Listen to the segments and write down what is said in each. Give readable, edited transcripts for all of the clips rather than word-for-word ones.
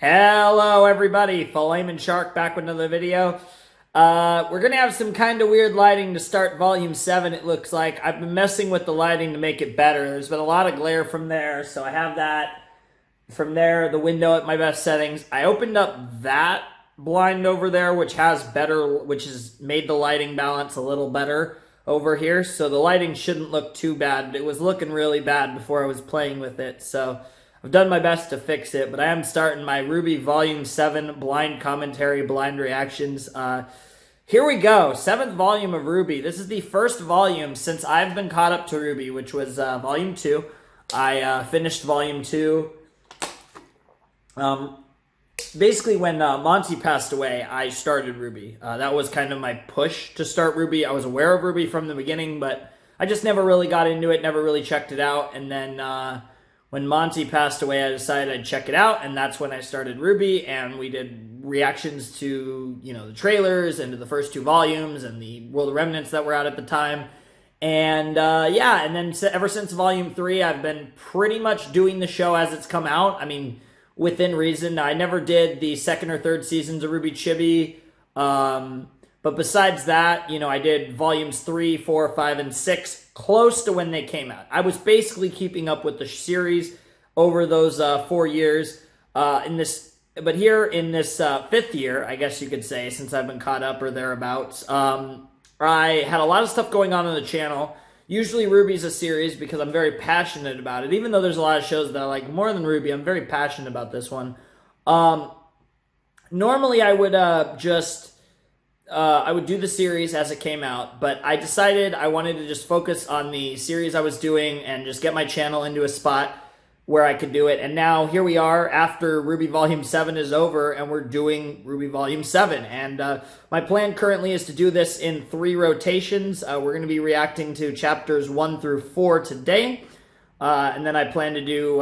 Hello everybody, Flamin' Shark back with another video. We're gonna have some kind of weird lighting to start volume 7, it looks like. I've been messing with the lighting to make it better. There's been a lot of glare from there, so I have that from there, the window at my best settings. I opened up that blind over there, which has made the lighting balance a little better over here, so the lighting shouldn't look too bad. It was looking really bad before I was playing with it, so I've done my best to fix it, but I am starting my RWBY Volume 7 blind commentary, blind reactions. Here we go, 7th volume of RWBY. This is the first volume since I've been caught up to RWBY, which was Volume 2. I finished Volume 2. Basically, when Monty passed away, I started RWBY. That was kind of my push to start RWBY. I was aware of RWBY from the beginning, but I just never really got into it, never really checked it out, and then when Monty passed away, I decided I'd check it out, and that's when I started RWBY, and we did reactions to, the trailers and to the first 2 volumes and the World of Remnants that were out at the time. And yeah, and then ever since Volume 3, I've been pretty much doing the show as it's come out. I mean, within reason. I never did the 2nd or 3rd seasons of RWBY Chibi. But besides that, I did Volumes 3, 4, 5, and 6 close to when they came out. I was basically keeping up with the series over those 4 years. But here in this 5th year, I guess you could say, since I've been caught up or thereabouts, I had a lot of stuff going on the channel. Usually RWBY's a series because I'm very passionate about it. Even though there's a lot of shows that I like more than RWBY, I'm very passionate about this one. Normally I would I would do the series as it came out, but I decided I wanted to just focus on the series I was doing and just get my channel into a spot where I could do it. And now here we are after RWBY Volume 7 is over, and we're doing RWBY Volume 7. And my plan currently is to do this in 3 rotations. We're going to be reacting to chapters 1 through 4 today. And then I plan to do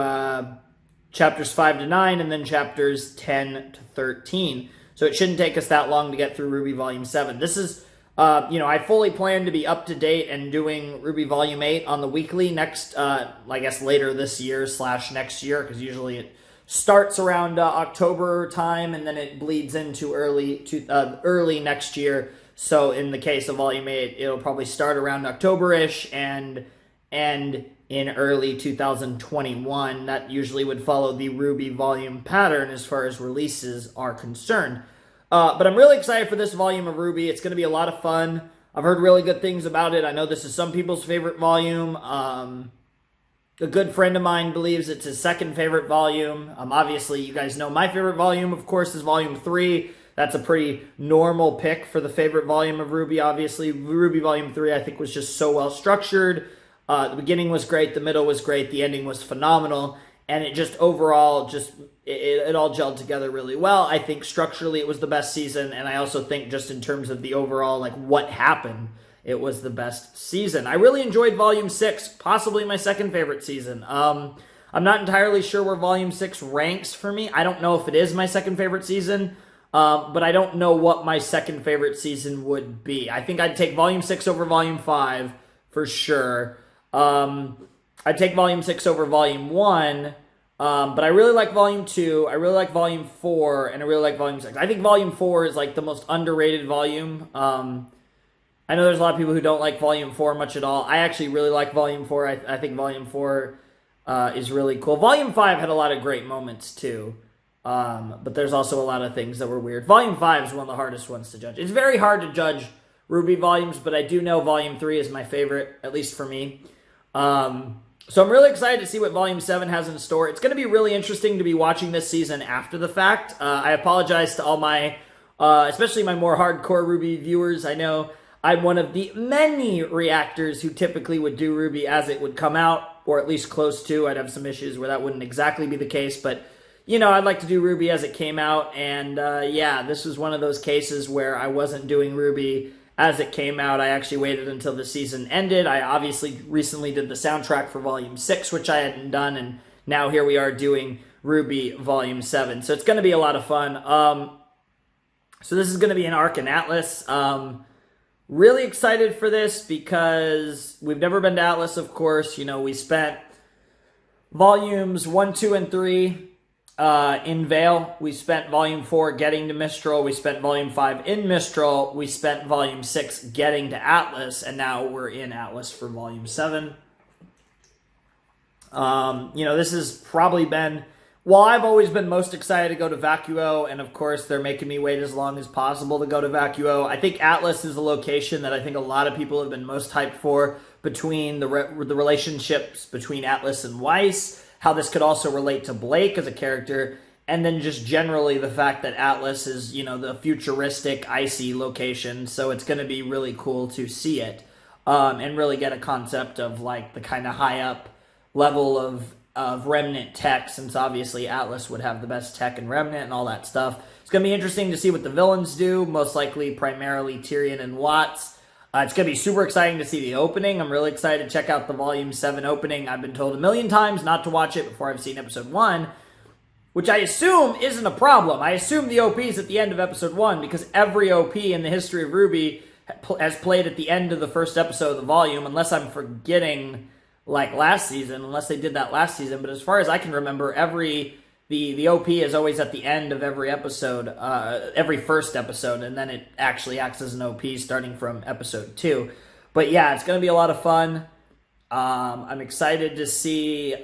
chapters 5 to 9 and then chapters 10 to 13. So it shouldn't take us that long to get through RWBY Volume 7. This is, I fully plan to be up to date and doing RWBY Volume 8 on the weekly next, I guess later this year / next year, because usually it starts around October time and then it bleeds into early next year. So in the case of Volume 8, it'll probably start around October-ish and end in early 2021. That usually would follow the RWBY volume pattern as far as releases are concerned. But I'm really excited for this volume of RWBY. It's going to be a lot of fun. I've heard really good things about it. I know this is some people's favorite volume. A good friend of mine believes it's his 2nd favorite volume. Obviously, you guys know my favorite volume, of course, is Volume 3. That's a pretty normal pick for the favorite volume of RWBY, obviously. RWBY Volume 3, I think, was just so well structured. The beginning was great, the middle was great, the ending was phenomenal, and it just overall, it all gelled together really well. I think structurally it was the best season, and I also think just in terms of the overall, what happened, it was the best season. I really enjoyed Volume 6, possibly my 2nd favorite season. I'm not entirely sure where Volume 6 ranks for me. I don't know if it is my 2nd favorite season, but I don't know what my 2nd favorite season would be. I think I'd take Volume 6 over Volume 5 for sure. I'd take Volume 6 over Volume 1, but I really like Volume 2, I really like Volume 4, and I really like Volume 6. I think Volume 4 is the most underrated volume. I know there's a lot of people who don't like Volume 4 much at all. I actually really like Volume 4. I think Volume 4 is really cool. Volume 5 had a lot of great moments too, but there's also a lot of things that were weird. Volume 5 is one of the hardest ones to judge. It's very hard to judge RWBY volumes, but I do know Volume 3 is my favorite, at least for me. So I'm really excited to see what Volume 7 has in store. It's going to be really interesting to be watching this season after the fact. I apologize to all my, especially my more hardcore RWBY viewers. I know I'm one of the many reactors who typically would do RWBY as it would come out, or at least close to. I'd have some issues where that wouldn't exactly be the case, but I'd like to do RWBY as it came out, and yeah, this was one of those cases where I wasn't doing RWBY as it came out. I actually waited until the season ended. I obviously recently did the soundtrack for Volume 6, which I hadn't done, and now here we are doing RWBY Volume 7. So it's going to be a lot of fun. So this is going to be an Arc and Atlas. Really excited for this because we've never been to Atlas, of course. We spent Volumes 1, 2, and 3 in Vale. We spent Volume 4 getting to Mistral. We spent Volume 5 in Mistral. We spent Volume 6 getting to Atlas. And now we're in Atlas for Volume 7. This has probably been... Well, I've always been most excited to go to Vacuo, and of course they're making me wait as long as possible to go to Vacuo. I think Atlas is a location that I think a lot of people have been most hyped for, between the relationships between Atlas and Weiss, how this could also relate to Blake as a character, and then just generally the fact that Atlas is, the futuristic, icy location, so it's going to be really cool to see it, and really get a concept of, like, the kind of high up level of Remnant tech, since obviously Atlas would have the best tech in Remnant and all that stuff. It's going to be interesting to see what the villains do, most likely primarily Tyrion and Watts. It's going to be super exciting to see the opening. I'm really excited to check out the Volume 7 opening. I've been told a million times not to watch it before I've seen Episode 1, which I assume isn't a problem. I assume the OP is at the end of Episode 1, because every OP in the history of RWBY has played at the end of the first episode of the volume, unless I'm forgetting... like last season, unless they did that last season. But as far as I can remember, the OP is always at the end of every episode, every first episode, and then it actually acts as an OP starting from episode 2. But yeah, it's going to be a lot of fun. I'm excited to see...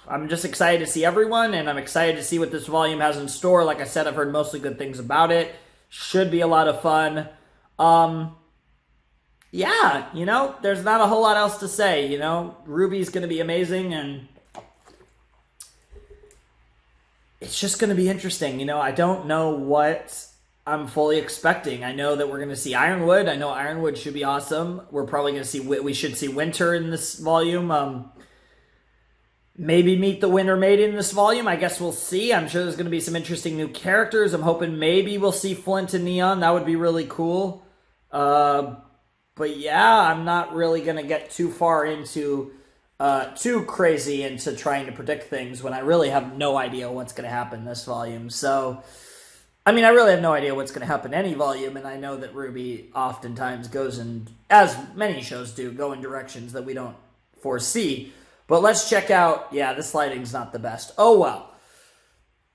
I'm just excited to see everyone, and I'm excited to see what this volume has in store. Like I said, I've heard mostly good things about it. Should be a lot of fun. Yeah, there's not a whole lot else to say, RWBY's going to be amazing, and it's just going to be interesting. I don't know what I'm fully expecting. I know that we're going to see Ironwood. I know Ironwood should be awesome. We're probably going to see, we should see Winter in this volume. Maybe meet the Winter Maiden in this volume. I guess we'll see. I'm sure there's going to be some interesting new characters. I'm hoping maybe we'll see Flint and Neon. That would be really cool. But yeah, I'm not really going to get too far into, too crazy into trying to predict things when I really have no idea what's going to happen this volume. So, I really have no idea what's going to happen any volume, and I know that RWBY oftentimes goes in, as many shows do, go in directions that we don't foresee. But let's check out, yeah, this lighting's not the best. Oh well.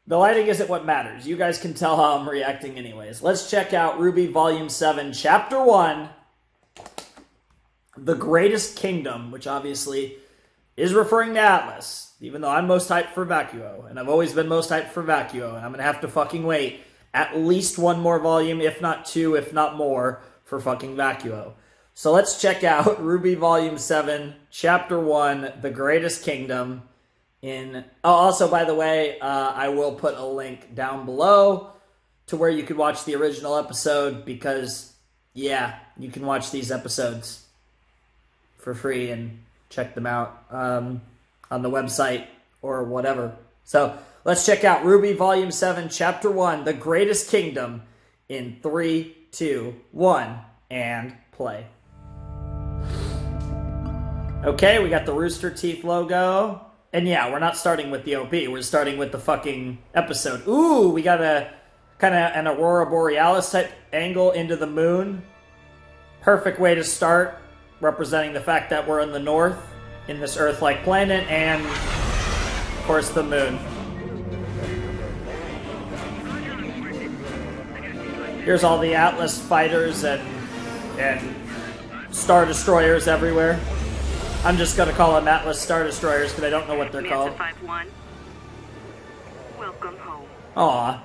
The lighting isn't what matters. You guys can tell how I'm reacting anyways. Let's check out RWBY Volume 7, Chapter 1, The Greatest Kingdom, which obviously is referring to Atlas, even though I'm most hyped for Vacuo, and I've always been most hyped for Vacuo, and I'm going to have to fucking wait at least one more volume, if not two, if not more, for fucking Vacuo. So let's check out RWBY Volume 7, Chapter 1, The Greatest Kingdom. Also, by the way, I will put a link down below to where you could watch the original episode, because, yeah, you can watch these episodes for free and check them out on the website or whatever. So let's check out RWBY Volume 7, Chapter 1, The Greatest Kingdom, in 3, 2, 1, and play. Okay, we got the Rooster Teeth logo. And yeah, we're not starting with the OP. We're starting with the fucking episode. Ooh, we got a kind of an Aurora Borealis type angle into the moon. Perfect way to start, representing the fact that we're in the north, in this Earth-like planet, and, of course, the moon. Here's all the Atlas fighters and Star Destroyers everywhere. I'm just going to call them Atlas Star Destroyers because I don't know what they're called. 5-1. Welcome home. Aw.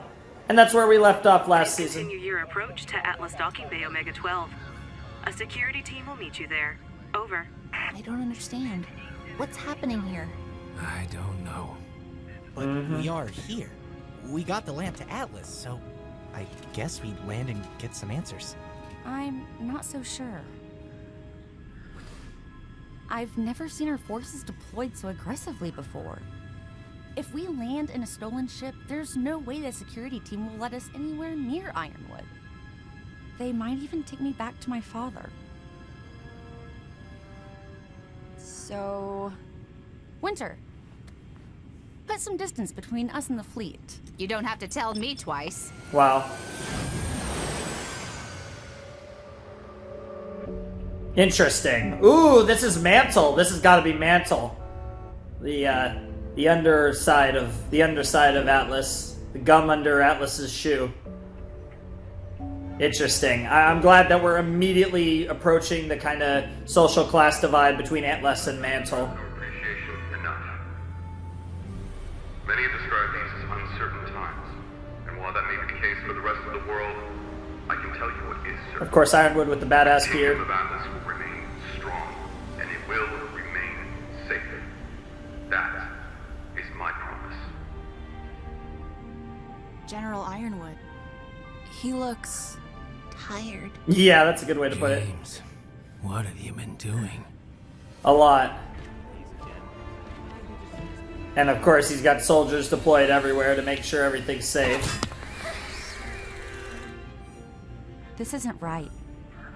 And that's where we left off last season. Continue your approach to Atlas Docking Bay Omega 12. A security team will meet you there. Over. I don't understand. What's happening here? I don't know. But we are here. We got the lamp to Atlas, so I guess we land and get some answers. I'm not so sure. I've never seen our forces deployed so aggressively before. If we land in a stolen ship, there's no way the security team will let us anywhere near Ironwood. They might even take me back to my father. So... Winter, put some distance between us and the fleet. You don't have to tell me twice. Wow. Interesting. Ooh, this is Mantle. This has got to be Mantle. The The underside of Atlas. The gum under Atlas's shoe. Interesting. I'm glad that we're immediately approaching the kind of social class divide between Atlas and Mantle. No appreciation enough. Many have described these as uncertain times, and while that may be the case for the rest of the world, I can tell you what is certain. Of course, Ironwood with the badass The gear. kingdom of Atlas will remain strong, and it will remain safe. That is my promise. General Ironwood. He looks tired. Yeah, that's a good way to put it. James, what have you been doing? A lot. And of course, he's got soldiers deployed everywhere to make sure everything's safe. This isn't right.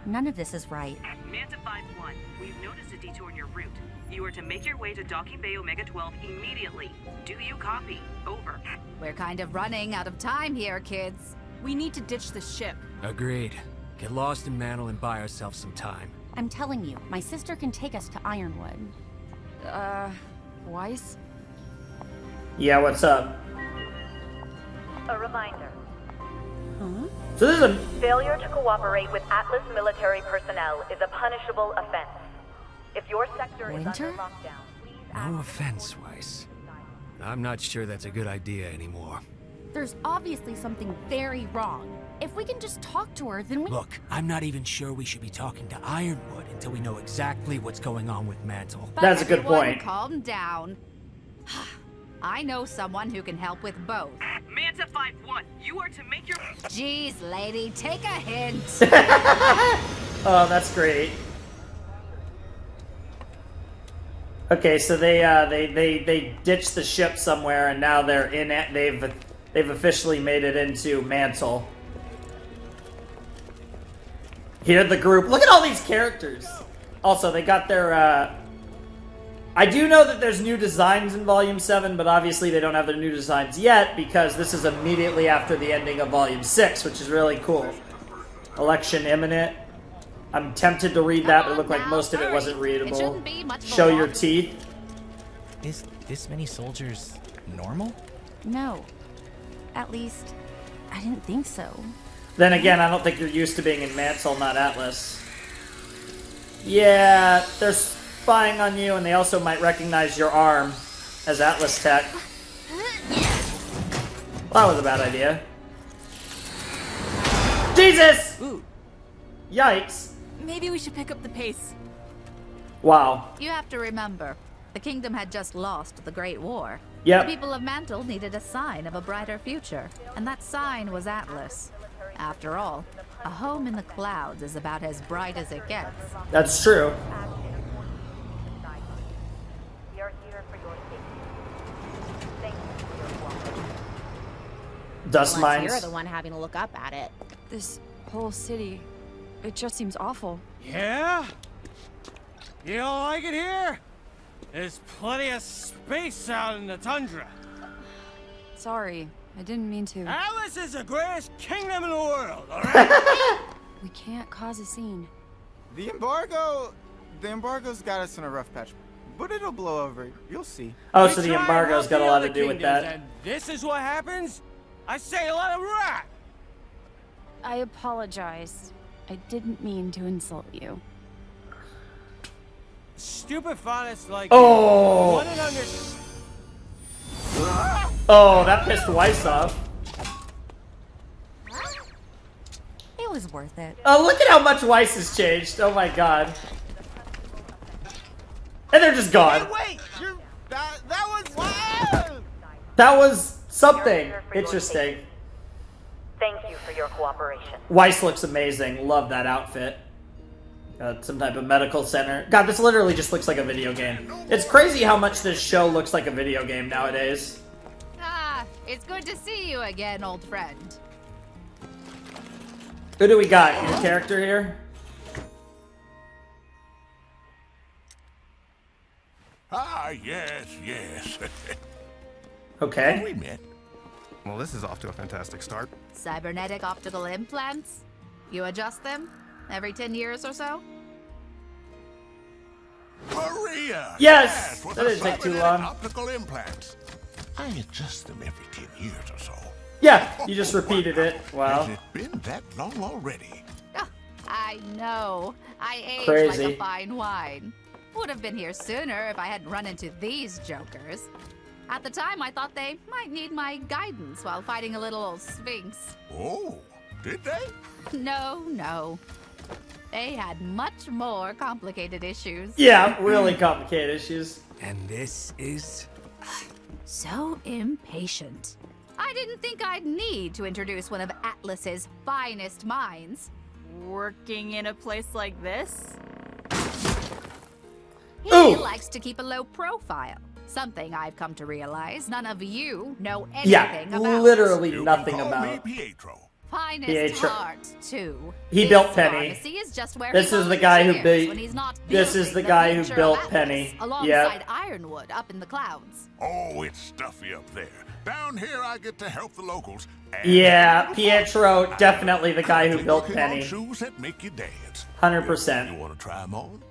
None of this is right. Manta 5-1, we've noticed a detour in your route. You are to make your way to Docking Bay Omega 12 immediately. Do you copy? Over. We're kind of running out of time here, kids. We need to ditch the ship. Agreed. Get lost in Mantle and buy ourselves some time. I'm telling you, my sister can take us to Ironwood. Weiss? Yeah, what's up? A reminder. Huh? So this is a... Failure to cooperate with Atlas military personnel is a punishable offense. If your sector is Winter? under lockdown, please act... No offense, Weiss. I'm not sure that's a good idea anymore. There's obviously something very wrong. If we can just talk to her, then we... Look, I'm not even sure we should be talking to Ironwood until we know exactly what's going on with Mantle. But That's a good everyone point. Calm down. I know someone who can help with both. Manta 5-1, you are to make your... Jeez, lady, take a hint. Oh, that's great. Okay, so they ditched the ship somewhere, and now they're in it. They've officially made it into Mantle. Here, the group. Look at all these characters. Also, they got their. I do know that there's new designs in Volume 7, but obviously they don't have their new designs yet because this is immediately after the ending of Volume 6, which is really cool. Election imminent. I'm tempted to read that, but it looked like most of it wasn't readable. shouldn't be much of a Show your walk. teeth. Is this many soldiers normal? No. At least, I didn't think so. Then again, I don't think you're used to being in Mantle, not Atlas. Yeah, they're spying on you, and they also might recognize your arm as Atlas tech. Well, that was a bad idea. Jesus! Ooh, Yikes. maybe we should pick up the pace. Wow. You have to remember, the kingdom had just lost the Great War. Yep. The people of Mantle needed a sign of a brighter future, and that sign was Atlas. After all, a home in the clouds is about as bright as it gets. That's true. We are here for your safety. Thank you for your cooperation. Dust Unless mines. you're the one having to look up at it. This whole city, it just seems awful. Yeah? You don't like it here? There's plenty of space out in the tundra. Sorry, I didn't mean to. Atlas is the greatest kingdom in the world, alright? We can't cause a scene. The embargo's got us in a rough patch, but it'll blow over. You'll see. Oh, so the embargo's got a lot to do with that. And this is what happens? I say let him rock! I apologize. I didn't mean to insult you. Stupid phonics like Oh. you wouldn't understand. Oh, that pissed Weiss off. It was worth it. Oh, look at how much Weiss has changed. Oh my god. And they're just gone. Wait, that was That was something interesting. Thank you for your cooperation. Weiss looks amazing. Love that outfit. Some type of medical center. God, this literally just looks like a video game. It's crazy how much this show looks like a video game nowadays. Ah, it's good to see you again, old friend. Who do we got? Your character here? Ah, yes. Okay. We met. Well, this is off to a fantastic start. Cybernetic optical implants? You adjust them every 10 years or so? Maria! Yes! with That the didn't take too cybernetic long. Optical implants. I adjust them every 10 years or so. Yeah, you just repeated it. Wow. Has it been that long already? Oh, I know. I aged Crazy. like a fine wine. Would have been here sooner if I hadn't run into these jokers. At the time, I thought they might need my guidance while fighting a little sphinx. Oh, did they? No. They had much more complicated issues. Yeah, really complicated issues. And this is... So impatient. I didn't think I'd need to introduce one of Atlas's finest minds. Working in a place like this? He Ooh. likes to keep a low profile. Something I've come to realize none of you know Yeah, anything about. literally You nothing can call me about. Pietro. Finest Pietro. heart, too. He His built Penny. pharmacy is just where This he is the guy who volunteers built. when he's not This is building the guy who future of built Atlas Penny. alongside Yeah. Ironwood up in the clouds. Oh, it's stuffy up there. Down here, I get to help the locals. And Yeah, Pietro, definitely the guy who They built working on Penny. shoes that make you dance. 100%. You want to try them on?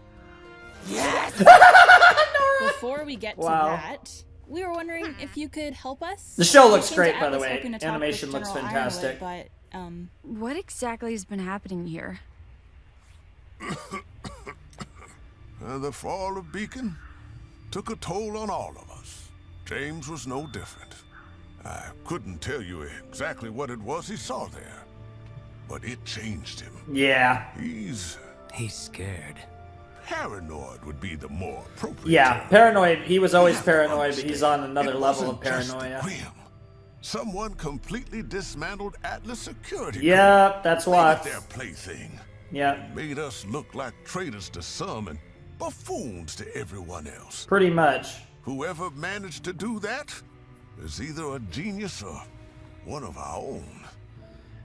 Before we get to Wow. that, we were wondering if you could help us. The show looks We came great, to by the Atlas way. hoping to talk Animation with looks General fantastic. Ironwood, but What exactly has been happening here? The fall of Beacon took a toll on all of us. James was no different. I couldn't tell you exactly what it was he saw there, but it changed him. Yeah. He's scared. paranoid would be the more appropriate Yeah, term. paranoid. He was always paranoid, but he's on It another level of wasn't just paranoia. whim. Someone completely dismantled Atlas security. Yeah, that's Made what. it their plaything. Yeah, Made us look like traitors to some and buffoons to everyone else. pretty much. Whoever managed to do that is either a genius or one of our own.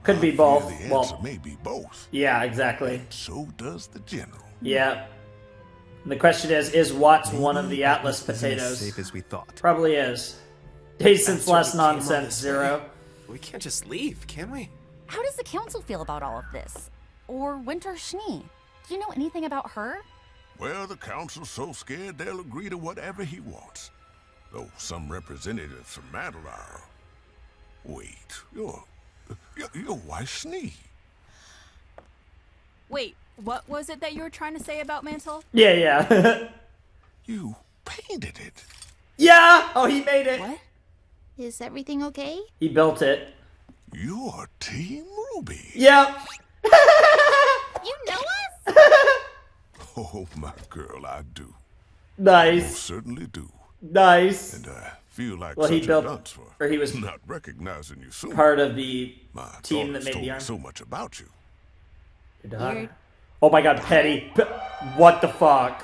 Could be I fear both. The answer Well, may be both. yeah, exactly. So does the general. Yeah. The question is Watts one of the Atlas potatoes? Safe as we thought. Probably is. Days since That's what less we came on nonsense, this Zero. way. We can't just leave, can we? How does the council feel about all of this? Or Winter Schnee? Do you know anything about her? Well, the council's so scared they'll agree to whatever he wants. Though some representatives from Mantle are... Wait, your wife Snee. wait, what was it that you were trying to say about Mantle? Yeah, yeah. You painted it. Yeah! Oh, he made it. What? Is everything okay? He built it. You're Team Ruby. Yep. You know us? Oh, my girl, I do. Most Nice. certainly do. Nice. And I feel like Well, such he built, a dunce for or he was not recognizing you soon. part of the My team that daughter's made told the me arm. so much about you. Your daughter. Oh my god, Petty. What the fuck?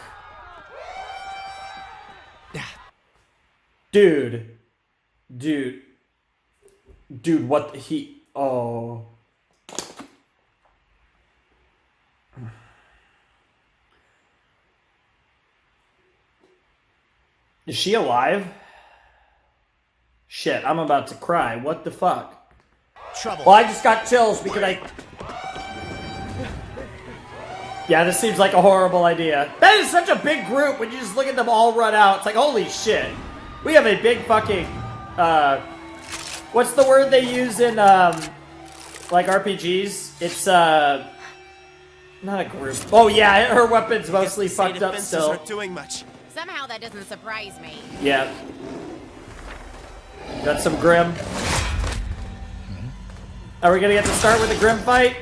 Dude. Dude, what the, he... Oh. Is she alive? Shit, I'm about to cry. What the fuck? Trouble. Well, I just got chills because I... Yeah, this seems like a horrible idea. That is such a big group when you just look at them all run out. It's like, holy shit. We have a big fucking... what's the word they use in, like, RPGs? It's, not a group. Oh, yeah, her weapon's mostly fucked up still. Aren't doing much. Somehow that doesn't surprise me. Yeah. Got some Grim. Are we gonna get to start with a Grim fight?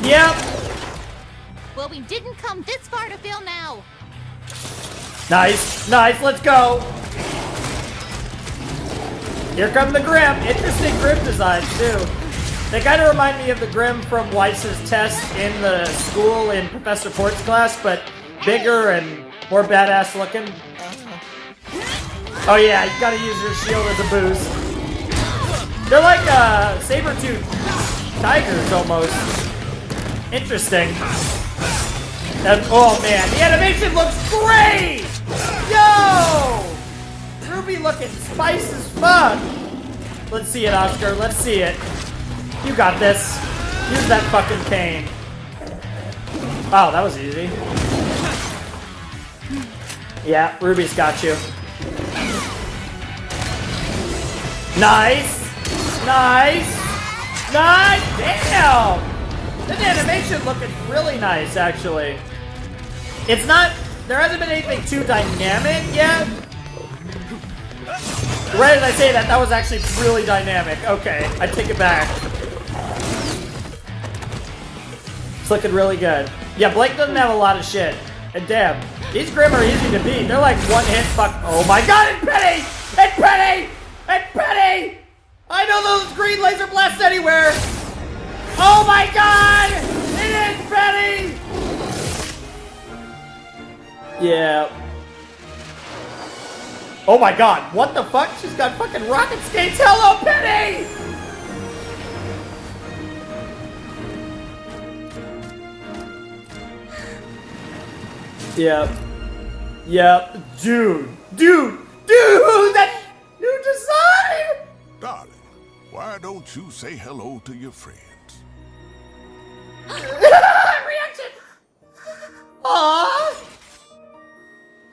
Yep. Well, we didn't come this far to fail now. Nice, nice, let's go. Here come the Grim. Interesting Grim designs, too. They kind of remind me of the Grim from Weiss's test in the school in Professor Port's class, but bigger and more badass looking. Oh yeah, you gotta use your shield as a boost. They're like saber-tooth tigers almost. Interesting. Oh man, the animation looks great! Yo! Ruby looking spice as fuck! Let's see it, Oscar, let's see it. You got this. Use that fucking cane. Wow, that was easy. Yeah, Ruby's got you. Nice! Nice! Nice! Damn! This animation looking really nice, actually. It's not... There hasn't been anything too dynamic yet. Right as I say that, that was actually really dynamic. Okay, I take it back. It's looking really good. Yeah, Blake doesn't have a lot of shit. And damn, these Grim are easy to beat. They're like one hit fuck. Oh my god, it's Penny! It's Penny! It's Penny! I know those green laser blasts anywhere! Oh my god! It is Penny! Yeah. Oh my god, what the fuck? She's got fucking rocket skates. Hello, Penny! Yep. Yep. Dude, that new design! Darling, why don't you say hello to your friends? Reaction! Aww!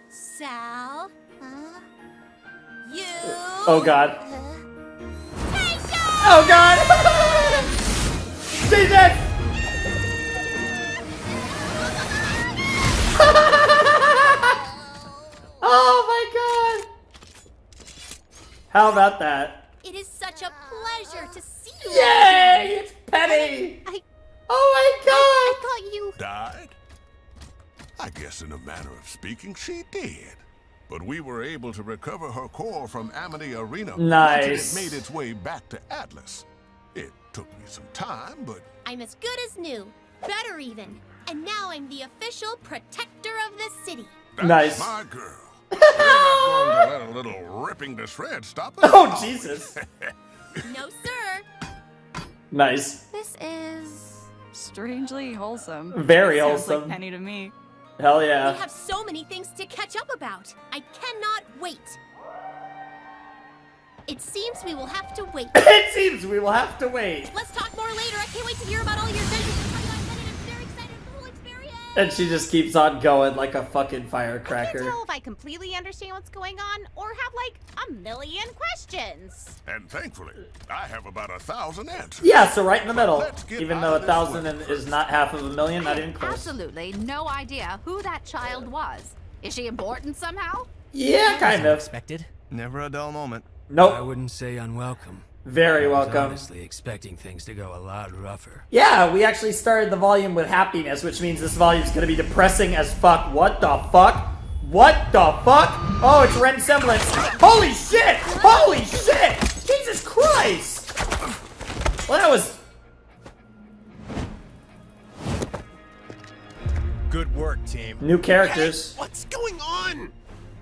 Sal? You? Oh god. Oh god! Jesus! Oh my god! How about that? It is such a pleasure to see you. Yay! It's Penny! Oh my god! I thought you Died? I guess in a manner of speaking, she did. But we were able to recover her core from Amity Arena. Nice. Once it made its way back to Atlas. It took me some time, but... I'm as good as new. Better even. And now I'm the official protector of the city. That's Nice. my girl. We're not going to let a little ripping to shreds stop us. Oh, Jesus. No, sir. Nice. This is strangely wholesome. Very Sounds wholesome. like Penny to me. Hell We yeah. have so many things to catch up about. I cannot wait. It seems we will have to wait. It seems we will have to wait. Let's talk more later. I can't wait to hear about all your adventures. I'm very excited for the whole experience. And she just keeps on going like a fucking I can't firecracker. tell if I completely understand what's going on or have like a million questions. And thankfully, I have about 1,000 answers. Yeah, so right in the middle. Let's get Even out though of this 1,000 one is not half of a million, not even close. Absolutely no idea who that child was. Is she important somehow? Yeah, kind of. Expected. Never a dull moment. I Nope. wouldn't say unwelcome. Very I was welcome. honestly expecting things to go a lot rougher. Yeah, we actually started the volume with happiness, which means this volume's gonna be depressing as fuck. What the fuck? What the fuck? Oh, it's Ren Semblance. Holy shit! Holy shit! Jesus Christ! Well, that was... Good work, team. New characters. Hey, what's going on?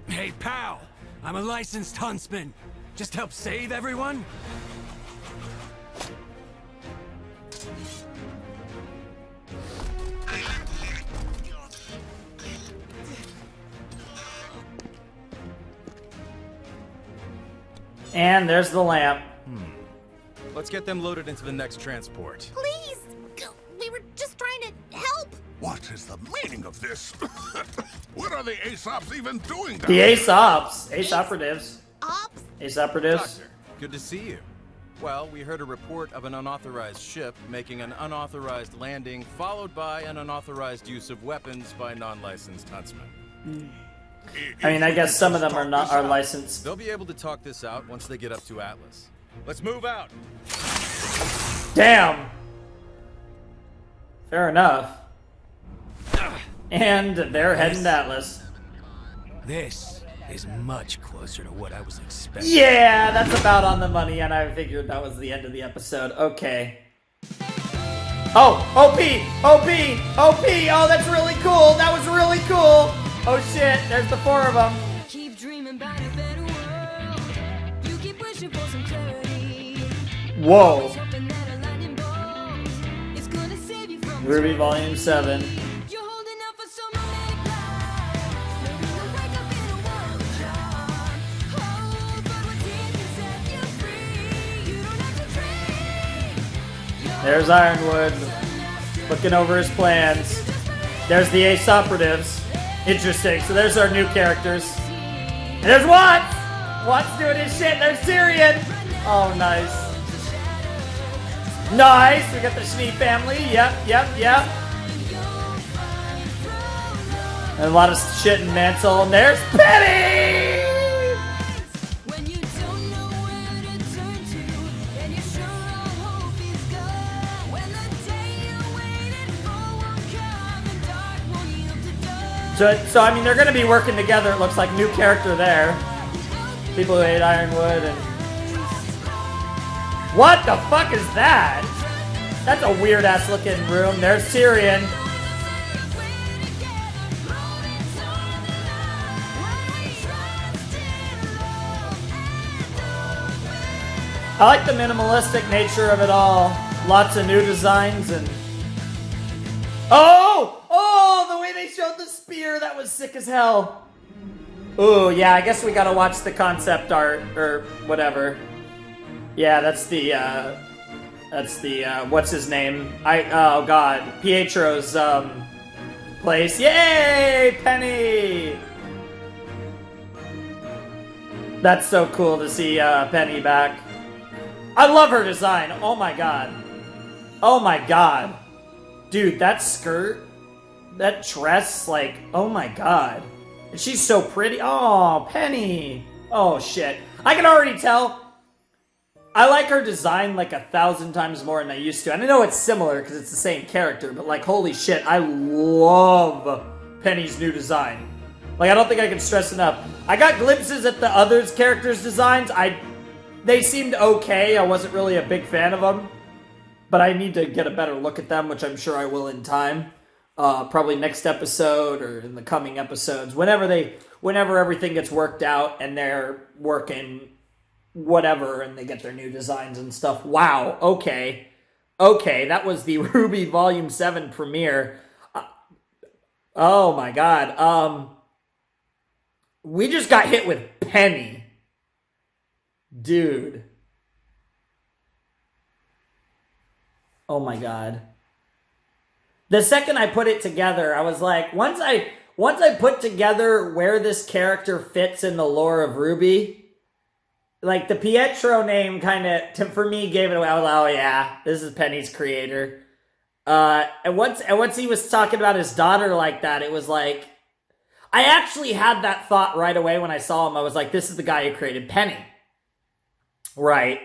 Hey, pal! I'm a licensed huntsman. Just help save everyone? And there's the lamp. Let's get them loaded into the next transport. Please. We were just trying to help. What is the meaning of this? What are the Aesops even doing down The there? Aesops. Ace operatives. Ops. Ace operatives. Doctor, good to see you. Well, we heard a report of an unauthorized ship making an unauthorized landing, followed by an unauthorized use of weapons by non-licensed huntsmen. I mean, I guess some of them are not licensed. They'll be able to talk this out once they get up to Atlas. Let's move out. Damn. Fair enough. And they're heading to Atlas. This is much closer to what I was expecting. Yeah, that's about on the money, and I figured that was the end of the episode. Okay. Oh, OP! OP! OP! Oh, that's really cool! That was really cool! Oh shit, there's the four of them. Keep dreaming about a better world. You keep wishing for some clarity. Whoa. Hoping that a lightning bolt is gonna save you from RWBY Volume 7. You're holding out for some romantic life. Maybe you'll wake up in a world of charm. Oh, but what's here can set you free. You don't have to dream. There's Ironwood looking over his plans. There's the Ace operatives. Interesting. So there's our new characters. And there's Watts! Watts doing his shit. There's Tyrion. Oh, nice. Nice. We got the Schnee family. Yep. And a lot of shit in Mantle. And there's Penny! So I mean, they're going to be working together. It looks like new character there. People who hate Ironwood and... What the fuck is that? That's a weird-ass looking room. There's Tyrion. I like the minimalistic nature of it all. Lots of new designs and... Oh! The way they showed the spear, that was sick as hell. Ooh, yeah, I guess we gotta watch the concept art, or whatever. Yeah, that's the, what's his name? Oh god, Pietro's, place. Yay, Penny! That's so cool to see, Penny back. I love her design, oh my god. Oh my god. Dude, that skirt, that dress, like, oh my god. And she's so pretty. Oh, Penny. Oh, shit. I can already tell. I like her design like 1,000 times more than I used to. And I know it's similar because it's the same character, but like, holy shit, I love Penny's new design. Like, I don't think I can stress enough. I got glimpses at the others' characters' designs. They seemed okay. I wasn't really a big fan of them. But I need to get a better look at them, which I'm sure I will in time. Probably next episode or in the coming episodes. Whenever everything gets worked out and they're working whatever and they get their new designs and stuff. Wow, okay. Okay, that was the RWBY Volume 7 premiere. Oh my god. We just got hit with Penny. Dude. Oh my god. The second I put it together, I was like, once I put together where this character fits in the lore of RWBY, like the Pietro name kind of, for me, gave it away. I was like, oh yeah, this is Penny's creator. And once he was talking about his daughter like that, it was like, I actually had that thought right away when I saw him. I was like, this is the guy who created Penny. Right.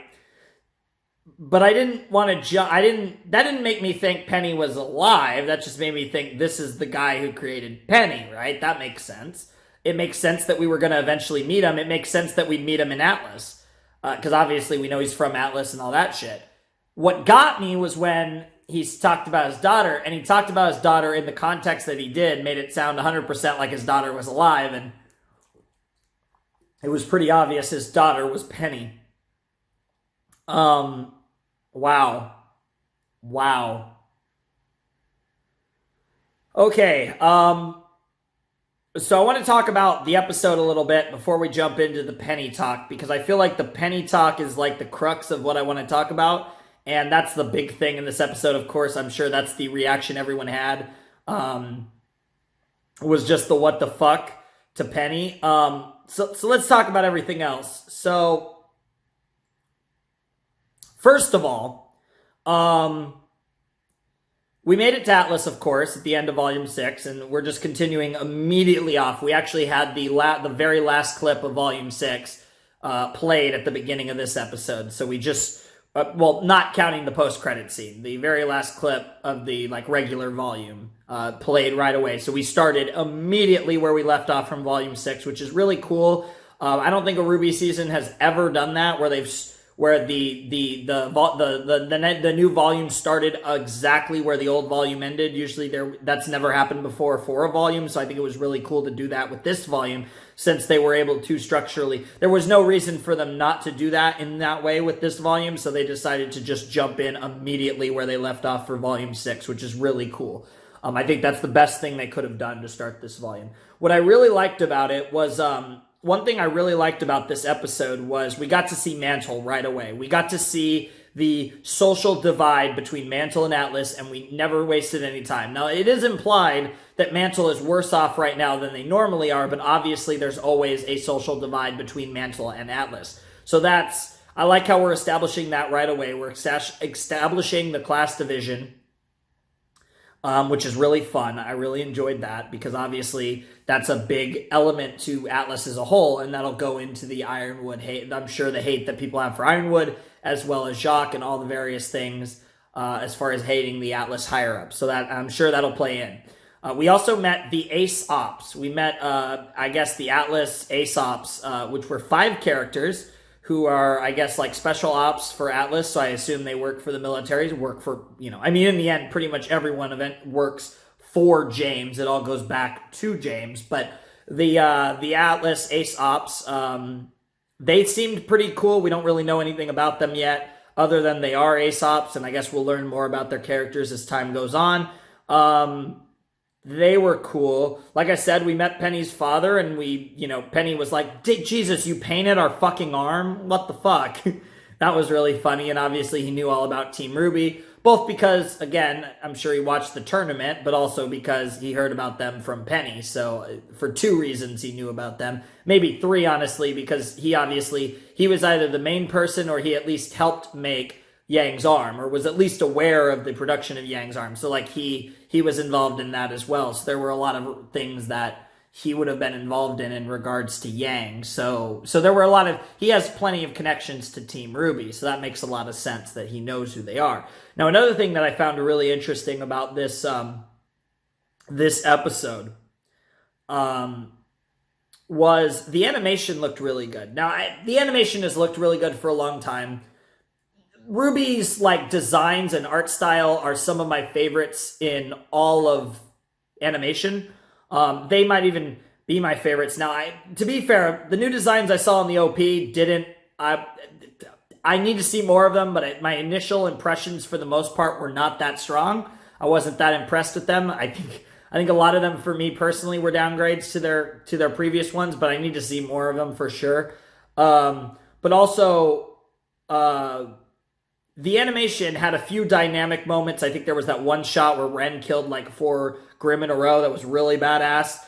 But I didn't want to that didn't make me think Penny was alive. That just made me think this is the guy who created Penny, right? That makes sense. It makes sense that we were going to eventually meet him. It makes sense that we'd meet him in Atlas. Because obviously we know he's from Atlas and all that shit. What got me was when he talked about his daughter, and he talked about his daughter in the context that he did, made it sound 100% like his daughter was alive, and it was pretty obvious his daughter was Penny. Wow. Okay, so I want to talk about the episode a little bit before we jump into the Penny talk, because I feel like the Penny talk is like the crux of what I want to talk about, and that's the big thing in this episode, of course. I'm sure that's the reaction everyone had, was just the what the fuck to Penny. So let's talk about everything else. So, first of all, we made it to Atlas, of course, at the end of Volume 6, and we're just continuing immediately off. We actually had the very last clip of Volume 6 played at the beginning of this episode. So we just, well, not counting the post-credit scene, the very last clip of the regular volume played right away. So we started immediately where we left off from Volume 6, which is really cool. I don't think a RWBY season has ever done that, where the new volume started exactly where the old volume ended. Usually that's never happened before for a volume, so I think it was really cool to do that with this volume, since they were able to structurally. There was no reason for them not to do that in that way with this volume, so they decided to just jump in immediately where they left off for Volume 6, which is really cool. I think that's the best thing they could have done to start this volume. What I really liked about it was... one thing I really liked about this episode was we got to see Mantle right away. We got to see the social divide between Mantle and Atlas, and we never wasted any time. Now, it is implied that Mantle is worse off right now than they normally are, but obviously there's always a social divide between Mantle and Atlas. So I like how we're establishing that right away. We're establishing the class division, which is really fun. I really enjoyed that because obviously that's a big element to Atlas as a whole, and that'll go into the Ironwood hate. I'm sure the hate that people have for Ironwood, as well as Jacques and all the various things as far as hating the Atlas higher-ups. So that I'm sure that'll play in. We also met the Ace Ops. We met, I guess, the Atlas Ace Ops, which were 5 characters who are, I guess, like special ops for Atlas. So I assume they work for the militaries, work for, I mean, in the end, pretty much everyone works for James. It all goes back to James. But the Atlas Ace Ops, they seemed pretty cool. We don't really know anything about them yet, other than they are Ace Ops, and I guess we'll learn more about their characters as time goes on. They were cool. Like I said, we met Penny's father, and Penny was like, Jesus, you painted our fucking arm? What the fuck? That was really funny, and obviously he knew all about Team RWBY, both because, again, I'm sure he watched the tournament, but also because he heard about them from Penny. So for 2 reasons he knew about them. Maybe 3, honestly, because he was either the main person or he at least helped make Yang's arm, or was at least aware of the production of Yang's arm. So like he was involved in that as well. So there were a lot of things that he would have been involved in regards to Yang. So there were he has plenty of connections to Team RWBY. So that makes a lot of sense that he knows who they are. Now, another thing that I found really interesting about this episode was the animation looked really good. Now, the animation has looked really good for a long time. RWBY's designs and art style are some of my favorites in all of animation. They might even be my favorites. Now, to be fair, the new designs I saw in the OP I need to see more of them, but my initial impressions for the most part were not that strong. I wasn't that impressed with them. I think a lot of them for me personally were downgrades to their previous ones, but I need to see more of them for sure. But also, the animation had a few dynamic moments. I think there was that one shot where Ren killed 4 Grimm in a row. That was really badass.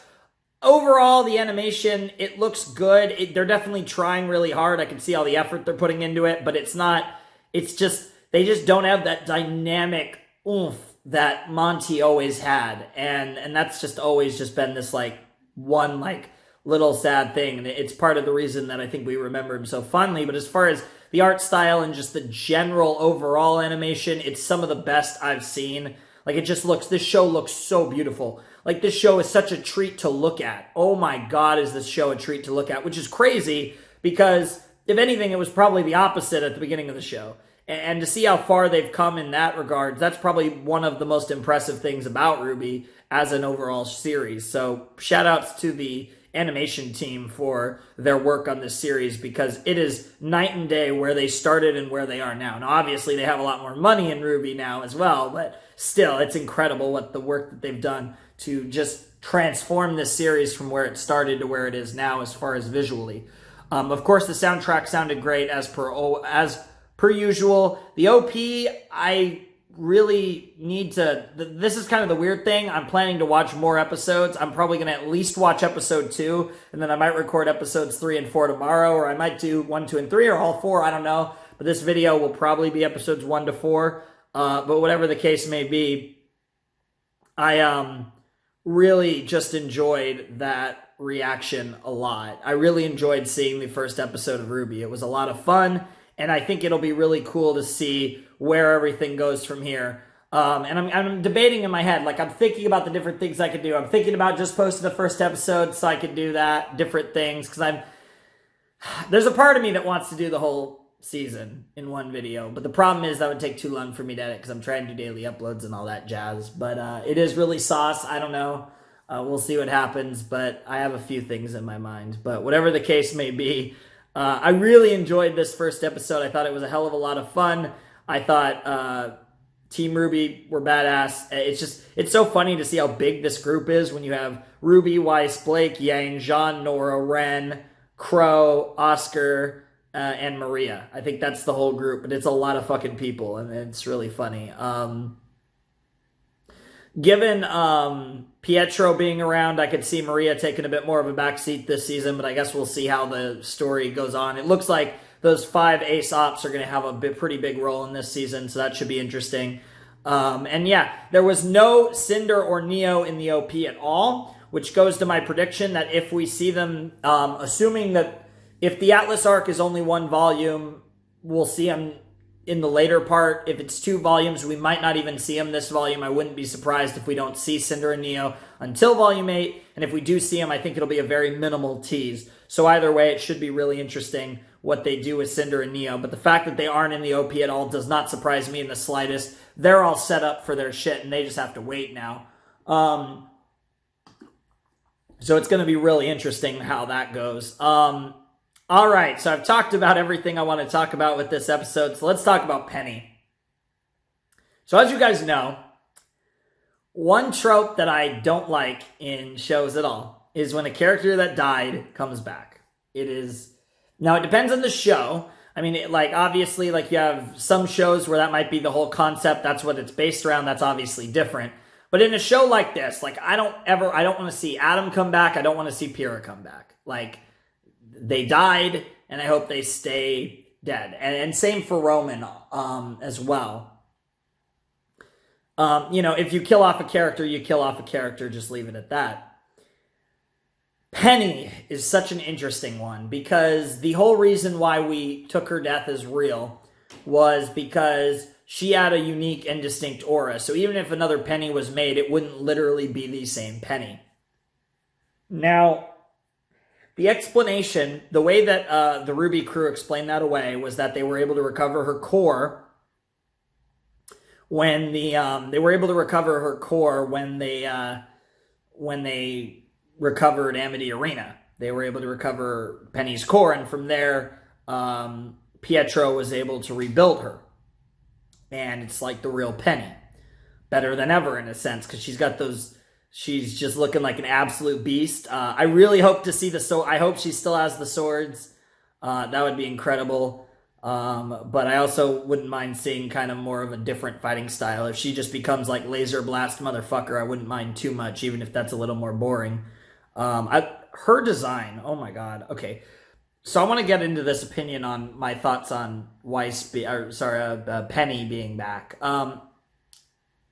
Overall, the animation, it looks good. They're definitely trying really hard. I can see all the effort they're putting into it, but they just don't have that dynamic oomph that Monty always had. And that's just always just been this one little sad thing. And it's part of the reason that I think we remember him so fondly. But as far as the art style and just the general overall animation, it's some of the best I've seen. This show looks so beautiful. This show is such a treat to look at. Oh my God, is this show a treat to look at, which is crazy because if anything, it was probably the opposite at the beginning of the show. And to see how far they've come in that regard, that's probably one of the most impressive things about RWBY as an overall series. So shout outs to the animation team for their work on this series because it is night and day where they started and where they are now. Now, obviously, they have a lot more money in RWBY now as well, but still, it's incredible what the work that they've done to just transform this series from where it started to where it is now as far as visually. Of course, the soundtrack sounded great as per usual. The OP, I really need to... This is kind of the weird thing. I'm planning to watch more episodes. I'm probably going to at least watch episode 2, and then I might record episodes 3 and 4 tomorrow, or I might do 1, 2, and 3, or all 4. I don't know. But this video will probably be episodes 1 to 4. But whatever the case may be, I really just enjoyed that reaction a lot. I really enjoyed seeing the first episode of RWBY. It was a lot of fun, and I think it'll be really cool to see where everything goes from here. And I'm debating in my head, I'm thinking about the different things I could do. I'm thinking about just posting the first episode so I could do that, different things, because there's a part of me that wants to do the whole season in one video, but the problem is that would take too long for me to edit because I'm trying to do daily uploads and all that jazz. But it is really sauce. I don't know. We'll see what happens, but I have a few things in my mind. But whatever the case may be, I really enjoyed this first episode. I thought it was a hell of a lot of fun. I thought Team RWBY were badass. It's so funny to see how big this group is when you have RWBY, Weiss, Blake, Yang, Jean, Nora, Ren, Crow, Oscar, and Maria. I think that's the whole group, but it's a lot of fucking people, and it's really funny. Given Pietro being around, I could see Maria taking a bit more of a backseat this season, but I guess we'll see how the story goes on. It looks like those 5 ace ops are going to have a pretty big role in this season, so that should be interesting. And yeah, there was no Cinder or Neo in the OP at all, which goes to my prediction that if we see them, assuming that if the Atlas arc is only 1 volume, we'll see them in the later part. If it's 2 volumes, we might not even see them this volume. I wouldn't be surprised if we don't see Cinder and Neo until volume 8. And if we do see them, I think it'll be a very minimal tease. So either way, it should be really interesting what they do with Cinder and Neo. But the fact that they aren't in the OP at all does not surprise me in the slightest. They're all set up for their shit, and they just have to wait now. So it's going to be really interesting how that goes. All right, so I've talked about everything I want to talk about with this episode, so let's talk about Penny. So as you guys know, one trope that I don't like in shows at all is when a character that died comes back. Now it depends on the show. I mean, obviously, you have some shows where that might be the whole concept, that's what it's based around, that's obviously different. But in a show like this, I don't want to see Adam come back, I don't want to see Pyrrha come back. They died, and I hope they stay dead. And same for Roman as well. If you kill off a character, you kill off a character, just leave it at that. Penny is such an interesting one, because the whole reason why we took her death as real was because she had a unique and distinct aura. So even if another Penny was made, it wouldn't literally be the same Penny. Now, the explanation, the way that the RWBY crew explained that away was that they were able to recover her core when they recovered Amity Arena. They were able to recover Penny's core, and from there, Pietro was able to rebuild her. And it's like the real Penny. Better than ever, in a sense, because she's just looking like an absolute beast. I really hope to see the sword. I hope she still has the swords. That would be incredible. But I also wouldn't mind seeing kind of more of a different fighting style. If she just becomes like laser blast motherfucker, I wouldn't mind too much, even if that's a little more boring. Her design, oh my god. Okay, so I want to get into this opinion on my thoughts on Penny being back. I'm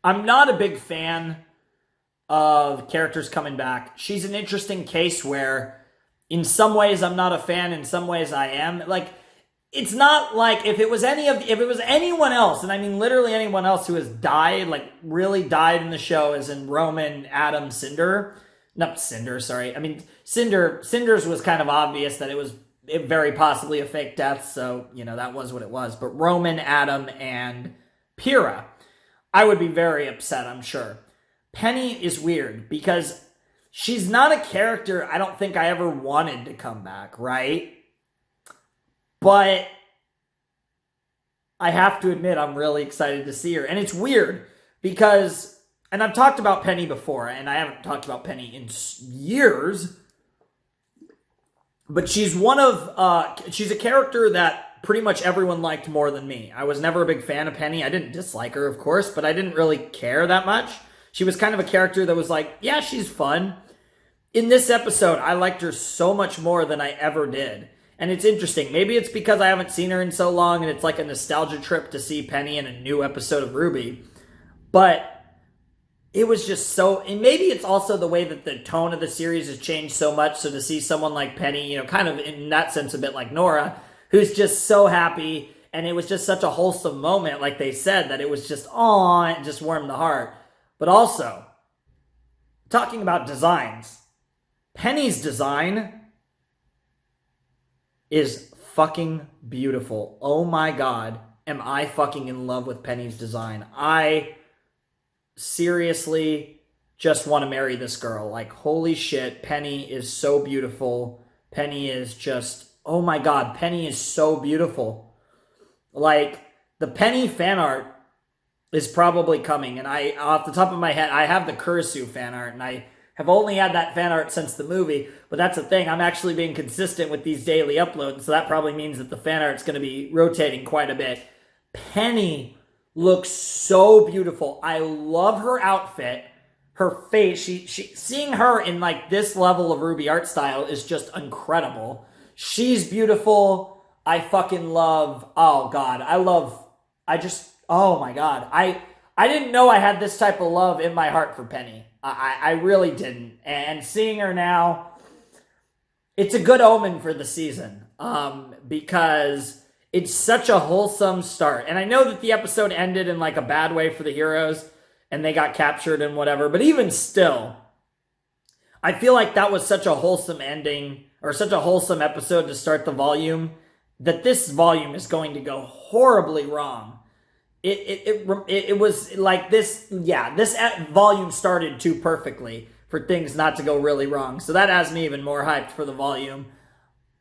not a big fan of characters coming back. She's an interesting case where in some ways I'm not a fan, in some ways I am. It's not like if it was anyone else, and I mean literally anyone else who has died, really died in the show, as in Roman, Adam, Cinder. Not Cinder, sorry. I mean, Cinder's was kind of obvious that it was very possibly a fake death, so, that was what it was. But Roman, Adam, and Pyrrha, I would be very upset, I'm sure. Penny is weird, because she's not a character I don't think I ever wanted to come back, right? But I have to admit, I'm really excited to see her. And it's weird, because... And I've talked about Penny before, and I haven't talked about Penny in years. But she's she's a character that pretty much everyone liked more than me. I was never a big fan of Penny. I didn't dislike her, of course, but I didn't really care that much. She was kind of a character that was like, yeah, she's fun. In this episode, I liked her so much more than I ever did. And it's interesting. Maybe it's because I haven't seen her in so long, and it's like a nostalgia trip to see Penny in a new episode of RWBY. But... it was just so, and maybe it's also the way that the tone of the series has changed so much, so to see someone like Penny, kind of in that sense a bit like Nora, who's just so happy, and it was just such a wholesome moment, like they said, that it was just, aww, it just warmed the heart. But also, talking about designs, Penny's design is fucking beautiful. Oh my god, am I fucking in love with Penny's design. I seriously just want to marry this girl. Holy shit, Penny is so beautiful. Penny is just, oh my god, Penny is so beautiful. The Penny fan art is probably coming, and off the top of my head, I have the Kurisu fan art, and I have only had that fan art since the movie, but that's the thing. I'm actually being consistent with these daily uploads, so that probably means that the fan art's going to be rotating quite a bit. Penny looks so beautiful. I love her outfit. Her face, she seeing her in like this level of RWBY art style is just incredible. She's beautiful. I fucking love, oh my God. I didn't know I had this type of love in my heart for Penny. I really didn't. And seeing her now, it's a good omen for the season. Because it's such a wholesome start. And I know that the episode ended in like a bad way for the heroes and they got captured and whatever. But even still, I feel like that was such a wholesome ending or such a wholesome episode to start the volume that this volume is going to go horribly wrong. It was like this, this volume started too perfectly for things not to go really wrong. So that has me even more hyped for the volume.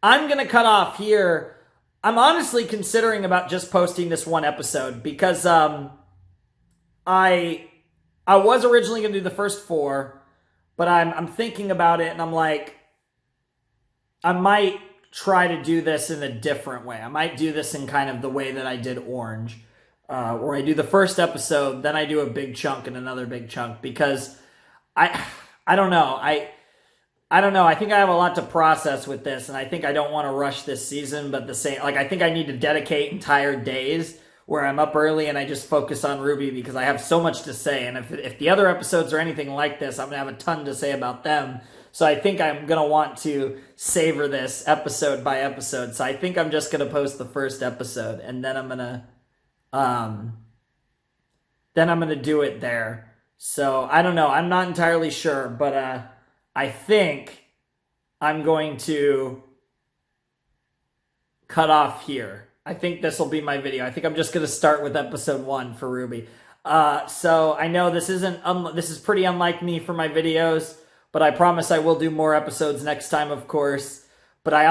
I'm going to cut off here. I'm honestly considering about just posting this one episode because I was originally going to do the first 4, but I'm thinking about it and I'm like, I might try to do this in a different way. I might do this in kind of the way that I did Orange. Where I do the first episode, then I do a big chunk and another big chunk because I don't know. I don't know. I think I have a lot to process with this, and I think I don't want to rush this season, but I think I need to dedicate entire days where I'm up early and I just focus on RWBY because I have so much to say, and if the other episodes are anything like this, I'm going to have a ton to say about them. So I think I'm going to want to savor this episode by episode. So I think I'm just going to post the first episode, and then I'm going to do it there. So I don't know. I'm not entirely sure, but I think I'm going to cut off here. I think this will be my video. I think I'm just going to start with episode 1 for RWBY. So I know this is pretty unlike me for my videos, but I promise I will do more episodes next time, of course. But I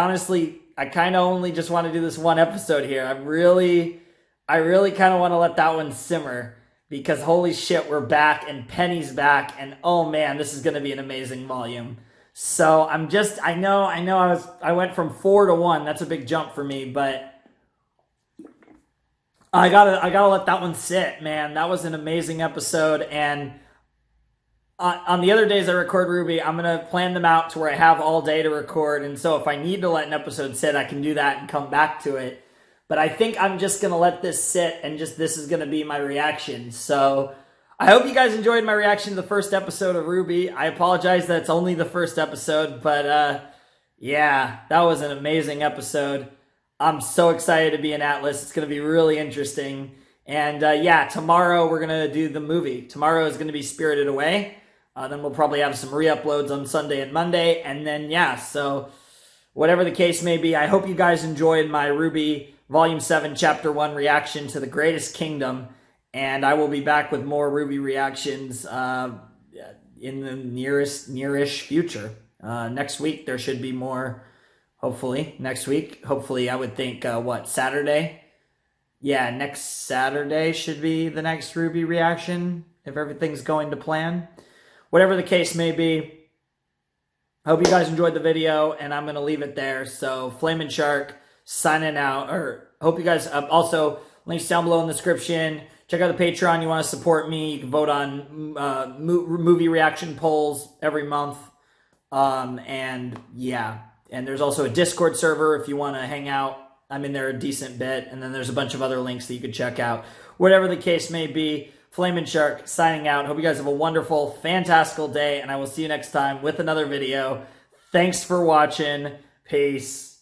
kind of only just want to do this one episode here. I really kind of want to let that one simmer because holy shit, we're back and Penny's back and oh man, this is going to be an amazing volume. So I went from 4 to 1. That's a big jump for me, but I gotta let that one sit, man. That was an amazing episode. And on the other days I record RWBY, I'm going to plan them out to where I have all day to record. And so if I need to let an episode sit, I can do that and come back to it. But I think I'm just going to let this sit and this is going to be my reaction. So I hope you guys enjoyed my reaction to the first episode of RWBY. I apologize that it's only the first episode, but yeah, that was an amazing episode. I'm so excited to be in Atlas. It's going to be really interesting. And yeah, tomorrow we're going to do the movie. Tomorrow is going to be Spirited Away. Then we'll probably have some re-uploads on Sunday and Monday. And then, yeah, so whatever the case may be, I hope you guys enjoyed my RWBY Volume 7, Chapter 1 reaction to The Greatest Kingdom. And I will be back with more RWBY reactions in the nearish future. Next week, there should be more, hopefully. Next week, hopefully, I would think, Saturday? Yeah, next Saturday should be the next RWBY reaction, if everything's going to plan. Whatever the case may be, I hope you guys enjoyed the video, and I'm going to leave it there. So, Flamin' Shark signing out. Or hope you guys, also, links down below in the description. Check out the Patreon. You want to support me, you can vote on movie reaction polls every month. And yeah, and there's also a Discord server if you want to hang out. I'm in there a decent bit. And then there's a bunch of other links that you could check out. Whatever the case may be, Flamin' Shark signing out. Hope you guys have a wonderful, fantastical day, and I will see you next time with another video. Thanks for watching. Peace.